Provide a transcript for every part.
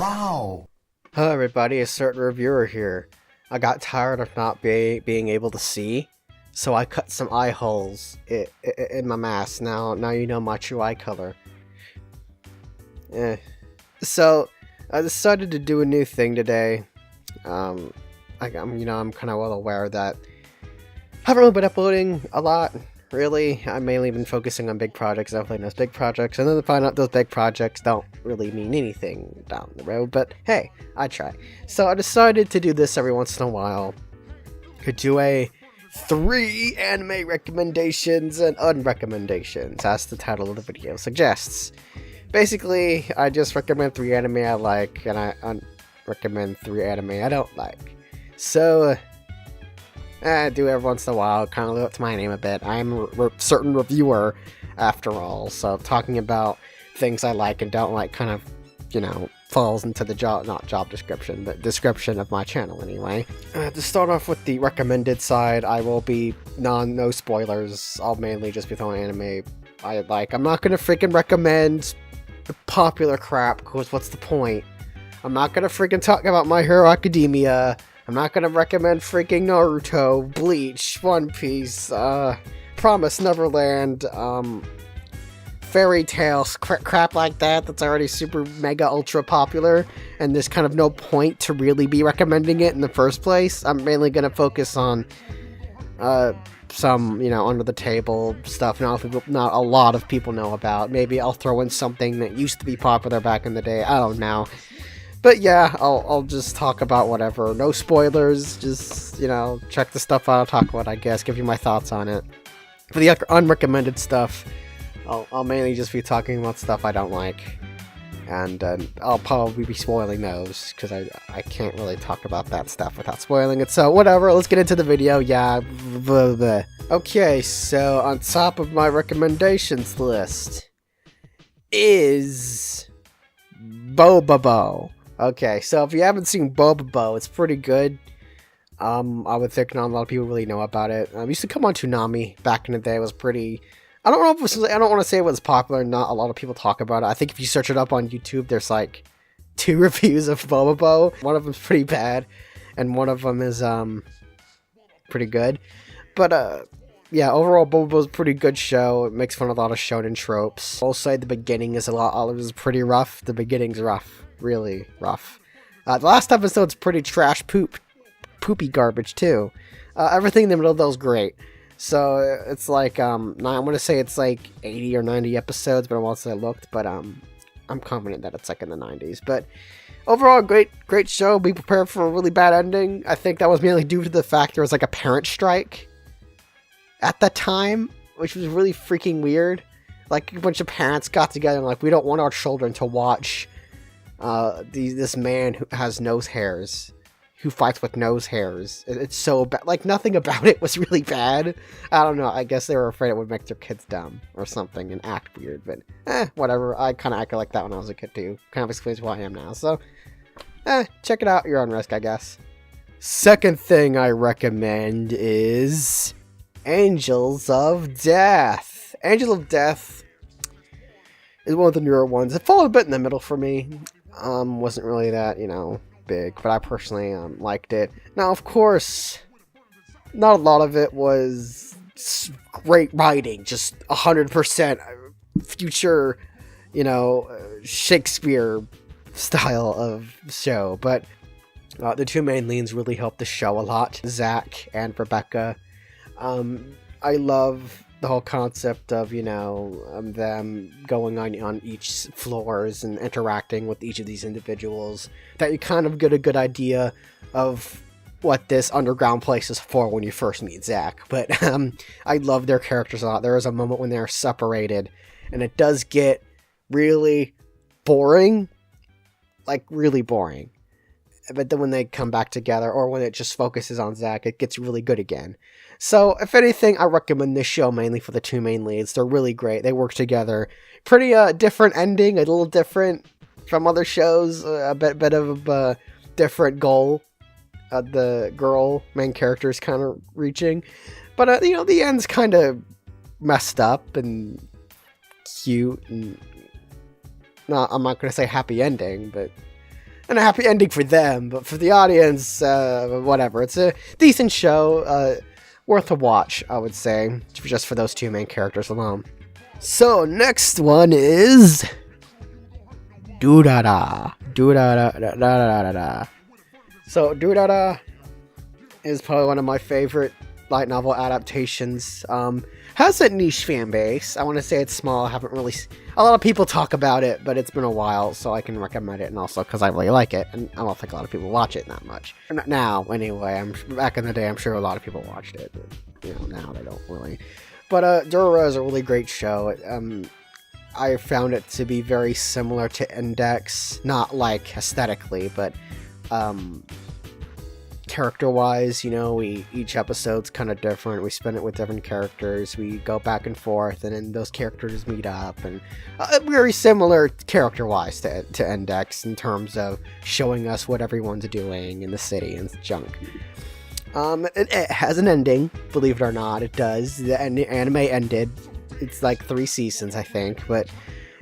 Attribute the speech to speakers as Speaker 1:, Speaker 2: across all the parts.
Speaker 1: Wow!
Speaker 2: Hello everybody, a certain reviewer here. I got tired of not being able to see, so I cut some eye holes in my mask. Now you know my true eye color. So I decided to do a new thing today. I'm kind of well aware that I haven't really been uploading a lot. Really, I've mainly been focusing on big projects, uploading those big projects, and then to find out those big projects don't really mean anything down the road, but hey, I try. So I decided to do this every once in a while. Could do a 3 anime recommendations and unrecommendations, as the title of the video suggests. Basically, I just recommend 3 anime I like, and I recommend 3 anime I don't like. So, I do every once in a while, kind of live up to my name a bit. I'm a certain reviewer, after all, so talking about things I like and don't like kind of, falls into the not job description, but description of my channel anyway. To start off with the recommended side, I will be no spoilers. I'll mainly just be throwing anime I like. I'm not gonna freaking recommend popular crap, because what's the point? I'm not gonna freaking talk about My Hero Academia. I'm not gonna recommend freaking Naruto, Bleach, One Piece, Promise Neverland, fairy tales, crap like that that's already super mega ultra popular, and there's kind of no point to really be recommending it in the first place. I'm mainly gonna focus on some, under the table stuff not a lot of people know about. Maybe I'll throw in something that used to be popular back in the day, I don't know. But yeah, I'll just talk about whatever. No spoilers, just, check the stuff out I'll talk about, I guess, give you my thoughts on it. For the unrecommended stuff, I'll mainly just be talking about stuff I don't like. And I'll probably be spoiling those, because I can't really talk about that stuff without spoiling it. So whatever, let's get into the video, yeah. Blah, blah. Okay, so on top of my recommendations list is Bobobo. Okay, so if you haven't seen Bobobo, it's pretty good. I would think not a lot of people really know about it. It used to come on Toonami back in the day. It was pretty... I don't know if it was, I don't want to say it was popular. Not a lot of people talk about it. I think if you search it up on YouTube, there's like 2 reviews of Bobobo. One of them's pretty bad, and one of them is pretty good. But yeah, overall, Bobobo's a pretty good show. It makes fun of a lot of shonen tropes. I'll say the beginning is pretty rough. The beginning's rough. Really rough. The last episode's pretty trash poopy garbage too. Everything in the middle of those great. So it's like I'm gonna say it's like 80 or 90 episodes, but once I looked, but I'm confident that it's like in the 90s. But overall, great show. Be prepared for a really bad ending. I think that was mainly due to the fact there was like a parent strike at that time, which was really freaking weird. Like a bunch of parents got together and like, we don't want our children to watch this man who has nose hairs, who fights with nose hairs. It's so bad. Like, nothing about it was really bad. I don't know. I guess they were afraid it would make their kids dumb or something and act weird. But, whatever. I kind of acted like that when I was a kid, too. Kind of explains who I am now. So, check it out. You're on risk, I guess. Second thing I recommend is Angels of Death. Angel of Death is one of the newer ones. It followed a bit in the middle for me. Wasn't really that, big, but I personally liked it. Now, of course, not a lot of it was great writing, just 100% future, Shakespeare style of show, but the 2 main leads really helped the show a lot, Zach and Rebecca. I love the whole concept of, them going on each floors and interacting with each of these individuals, that you kind of get a good idea of what this underground place is for when you first meet Zach. But I love their characters a lot. There is a moment when they're separated, and it does get really boring, like really boring. But then when they come back together, or when it just focuses on Zach, it gets really good again. So, if anything, I recommend this show mainly for the 2 main leads. They're really great. They work together. Pretty different ending, a little different from other shows. A bit of a different goal. The girl main character is kind of reaching. But, the end's kind of messed up and cute. And I'm not going to say happy ending, but and a happy ending for them, but for the audience, whatever. It's a decent show, worth a watch, I would say, just for those two main characters alone. So, next one is Durara. Durara. So, Durara is probably one of my favorite light novel adaptations. Has a niche fan base. I want to say it's small. I haven't really... A lot of people talk about it, but it's been a while, so I can recommend it, and also because I really like it, and I don't think a lot of people watch it that much. Not now, anyway. Back in the day, I'm sure a lot of people watched it, but, now they don't really. But, Durara is a really great show. I found it to be very similar to Index, not, like, aesthetically, but, character-wise, each episode's kind of different. We spend it with different characters. We go back and forth, and then those characters meet up, and very similar character-wise to Index in terms of showing us what everyone's doing in the city and junk. It has an ending, believe it or not. It does. The anime ended. It's like 3 seasons, I think, but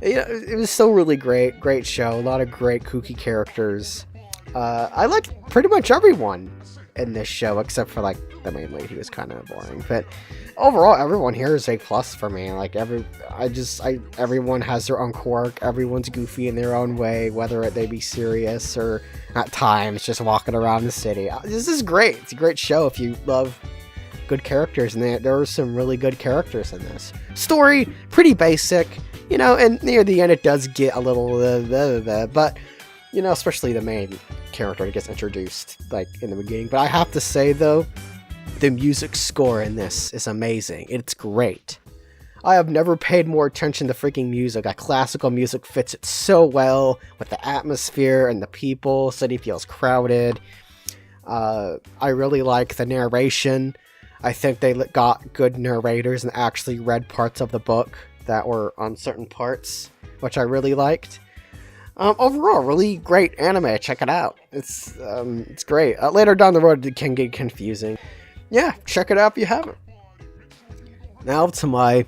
Speaker 2: it was still really great show. A lot of great kooky characters. I liked pretty much everyone in this show, except for, like, the main lead. He was kind of boring. But overall, everyone here is A+ for me. Like, everyone has their own quirk. Everyone's goofy in their own way, whether they be serious or, at times, just walking around the city. This is great. It's a great show if you love good characters, and there are some really good characters in this. Story, pretty basic, and near the end it does get a little but... especially the main character gets introduced, like, in the beginning. But I have to say, though, the music score in this is amazing. It's great. I have never paid more attention to freaking music. That classical music fits it so well with the atmosphere and the people. City feels crowded. I really like the narration. I think they got good narrators and actually read parts of the book that were on certain parts, which I really liked. Overall, really great anime. Check it out. It's great. Later down the road, it can get confusing. Yeah, check it out if you haven't. Now to my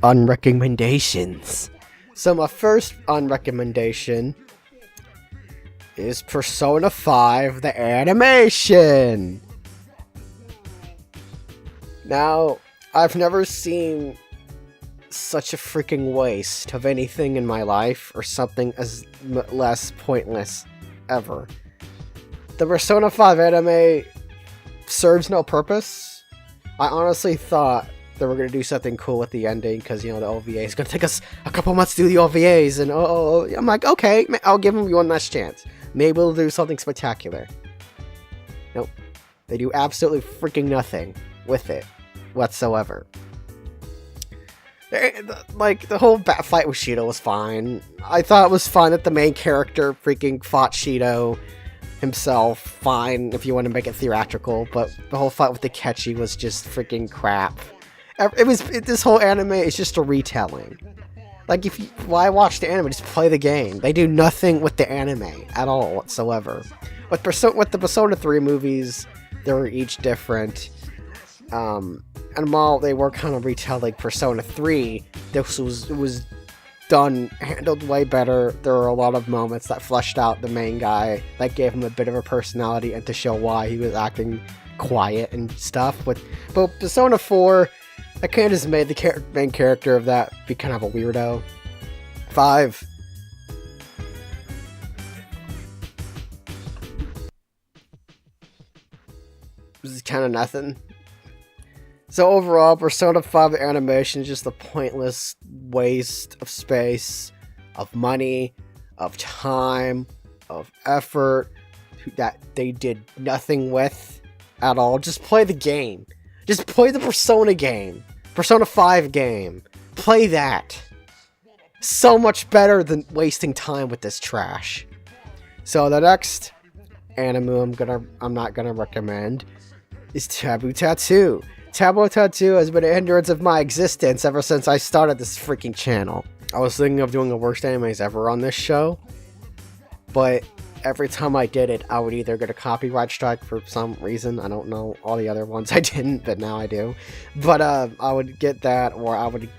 Speaker 2: unrecommendations. So my first unrecommendation is Persona 5, the animation. Now, I've never seen such a freaking waste of anything in my life, or something as less pointless ever. The Persona 5 anime serves no purpose. I honestly thought they were going to do something cool with the ending, because, the OVA is going to take us a couple months to do the OVAs, and I'm like, okay, I'll give them one last chance. Maybe they'll do something spectacular. Nope. They do absolutely freaking nothing with it whatsoever. Like, the whole fight with Shido was fine. I thought it was fun that the main character freaking fought Shido himself. Fine, if you want to make it theatrical, but the whole fight with Takechi was just freaking crap. This whole anime is just a retelling. Like, why watch the anime? Just play the game. They do nothing with the anime at all whatsoever. With the Persona 3 movies, they were each different. And while they were kind of retelling Persona 3, this was handled way better. There were a lot of moments that fleshed out the main guy, that gave him a bit of a personality and to show why he was acting quiet and stuff. But Persona 4, I kind of just made the main character of that be kind of a weirdo. 5. This is kind of nothing. So overall, Persona 5 animation is just a pointless waste of space, of money, of time, of effort, that they did nothing with at all. Just play the game. Just play the Persona game. Persona 5 game. Play that. So much better than wasting time with this trash. So the next anime I'm not gonna recommend is Taboo Tattoo. Taboo Tattoo has been a hindrance of my existence ever since I started this freaking channel. I was thinking of doing the worst animes ever on this show, but every time I did it, I would either get a copyright strike for some reason. I don't know all the other ones I didn't, but now I do. But I would get that, or I would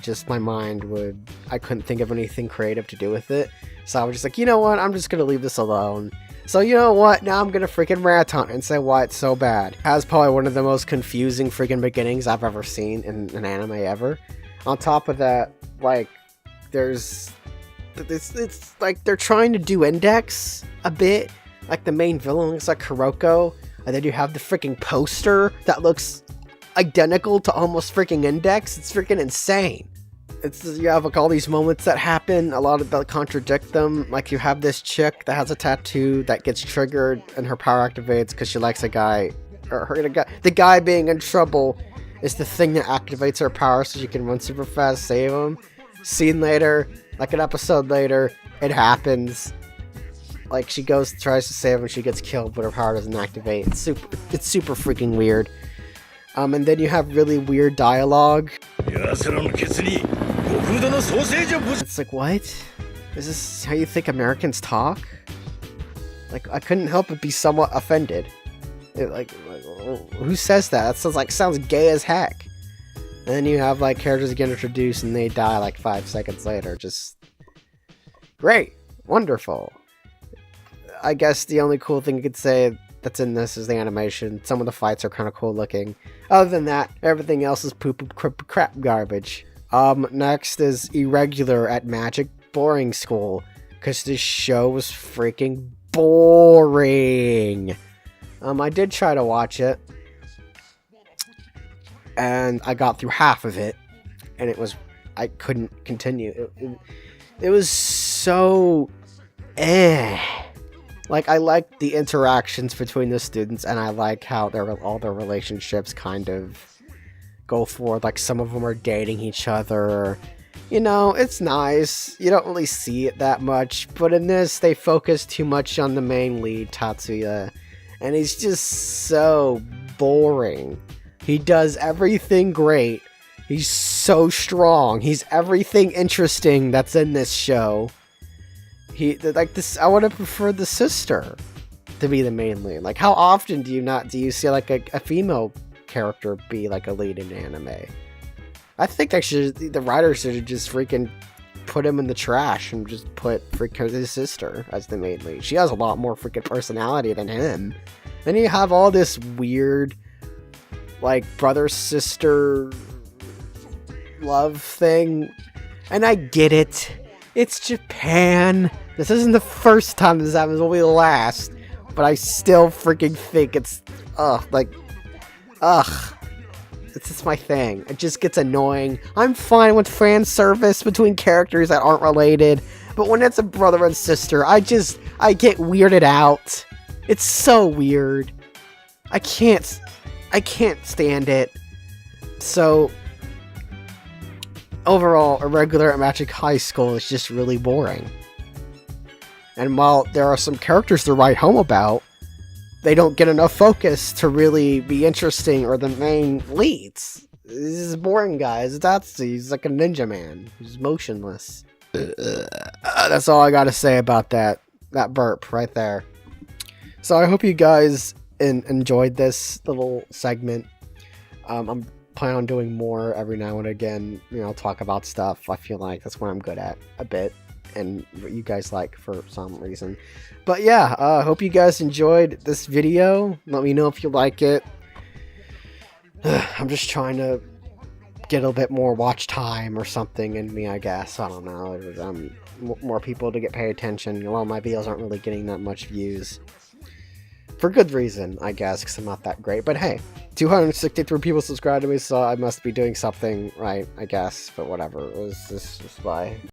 Speaker 2: just, my mind would, I couldn't think of anything creative to do with it. So I was just like, you know what, I'm just gonna leave this alone. So you know what, now I'm gonna freaking rant on it and say why it's so bad. It has probably one of the most confusing freaking beginnings I've ever seen in an anime ever. On top of that, like, it's like they're trying to do Index a bit. Like the main villain looks like Kuroko, and then you have the freaking poster that looks identical to almost freaking Index. It's freaking insane. You have like all these moments that happen, a lot of that contradict them. Like you have this chick that has a tattoo that gets triggered and her power activates because she likes a guy, or the guy being in trouble is the thing that activates her power so she can run super fast, save him. Scene later, like an episode later, it happens. Like she tries to save him, she gets killed, but her power doesn't activate. It's super freaking weird. And then you have really weird dialogue. It's like, what? Is this how you think Americans talk? Like, I couldn't help but be somewhat offended. Who says that? That sounds gay as heck. And then you have like characters get introduced and they die like 5 seconds later. Just great, wonderful. I guess the only cool thing you could say that's in this is the animation. Some of the fights are kind of cool looking. Other than that, everything else is crap garbage. Next is Irregular at Magic Boring School, because this show was freaking boring. I did try to watch it, and I got through half of it, and I couldn't continue. It was so Like, I like the interactions between the students, and I like how all their relationships kind of go forward. Like, some of them are dating each other. You know, it's nice. You don't really see it that much. But in this, they focus too much on the main lead, Tatsuya. And he's just so boring. He does everything great. He's so strong. He's everything interesting that's in this show. I would have preferred the sister to be the main lead. Like, how often do you see like a female character be like a lead in anime? I think the writers should have just freaking put him in the trash and just put his sister as the main lead. She has a lot more freaking personality than him. Then you have all this weird, like, brother-sister love thing. And I get it. It's Japan. This isn't the first time this happens, it will be the last. But I still freaking think it's, it's just my thing. It just gets annoying. I'm fine with fan service between characters that aren't related. But when it's a brother and sister, I get weirded out. It's so weird. I can't stand it. So, overall, Irregular at Magic High School is just really boring. And while there are some characters to write home about, they don't get enough focus to really be interesting or the main leads. This is boring, guys. He's like a ninja man. He's motionless. That's all I gotta say about that burp right there. So I hope you guys enjoyed this little segment. I'm planning on doing more every now and again, talk about stuff I feel like that's what I'm good at a bit, and what you guys like for some reason. But yeah, hope you guys enjoyed this video. Let me know if you like it. I'm just trying to get a bit more watch time or something in me, I guess. I don't know. More people to pay attention. A lot of my videos aren't really getting that much views. For good reason, I guess, because I'm not that great. But hey, 263 people subscribe to me, so I must be doing something right, I guess. But whatever. This is bye.